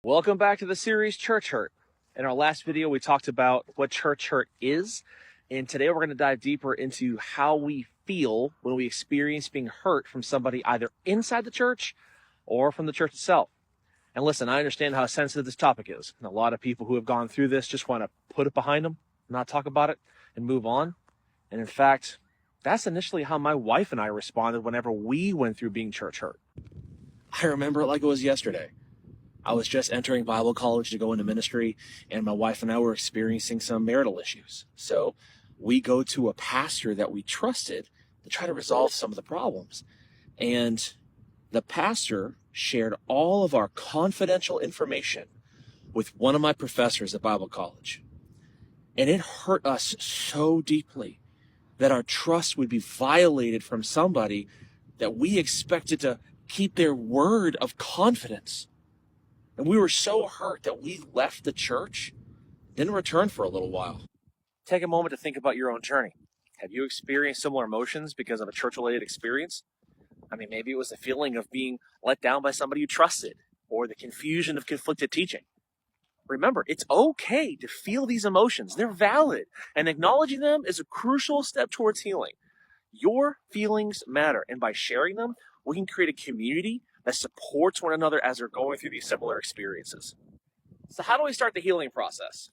Welcome back to the series Church Hurt. In our last video, we talked about what church hurt is, and today we're going to dive deeper into how we feel when we experience being hurt from somebody either inside the church or from the church itself. And listen, I understand how sensitive this topic is. And a lot of people who have gone through this just want to put it behind them, not talk about it, and move on. And in fact, that's initially how my wife and I responded whenever we went through being church hurt. I remember it like it was yesterday. I was just entering Bible college to go into ministry, and my wife and I were experiencing some marital issues. So we go to a pastor that we trusted to try to resolve some of the problems. And the pastor shared all of our confidential information with one of my professors at Bible college. And it hurt us so deeply that our trust would be violated from somebody that we expected to keep their word of confidence. And we were so hurt that we left the church, didn't return for a little while. Take a moment to think about your own journey. Have you experienced similar emotions because of a church-related experience? I mean, maybe it was the feeling of being let down by somebody you trusted, or the confusion of conflicted teaching. Remember, it's okay to feel these emotions. They're valid, and acknowledging them is a crucial step towards healing. Your feelings matter, and by sharing them, we can create a community that supports one another as they're going through these similar experiences. So how do we start the healing process?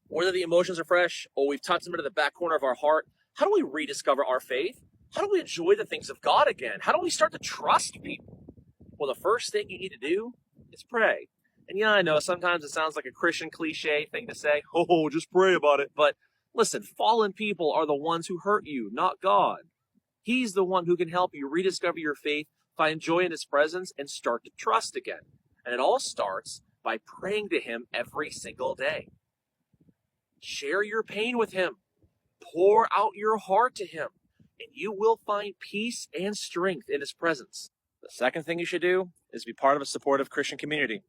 Whether the emotions are fresh or we've tucked them into the back corner of our heart, how do we rediscover our faith? How do we enjoy the things of God again? How do we start to trust people? Well, the first thing you need to do is pray. And yeah, I know sometimes it sounds like a Christian cliche thing to say, oh, just pray about it. But listen, fallen people are the ones who hurt you, not God. He's the one who can help you rediscover your faith, find joy in his presence, and start to trust again. And it all starts by praying to him every single day. Share your pain with him. Pour out your heart to him, and you will find peace and strength in his presence. The second thing you should do is be part of a supportive Christian community.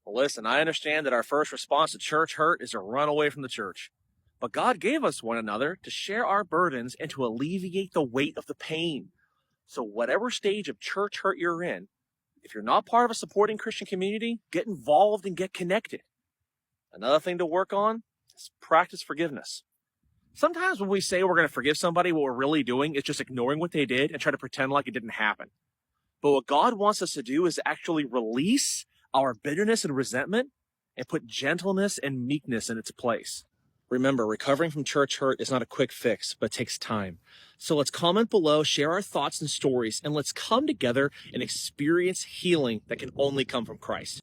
Listen, I understand that our first response to church hurt is to run away from the church. But God gave us one another to share our burdens and to alleviate the weight of the pain. So whatever stage of church hurt you're in, if you're not part of a supporting Christian community, get involved and get connected. Another thing to work on is practice forgiveness. Sometimes when we say we're going to forgive somebody, what we're really doing is just ignoring what they did and try to pretend like it didn't happen. But what God wants us to do is actually release our bitterness and resentment and put gentleness and meekness in its place. Remember, recovering from church hurt is not a quick fix, but takes time. So let's comment below, share our thoughts and stories, and let's come together and experience healing that can only come from Christ.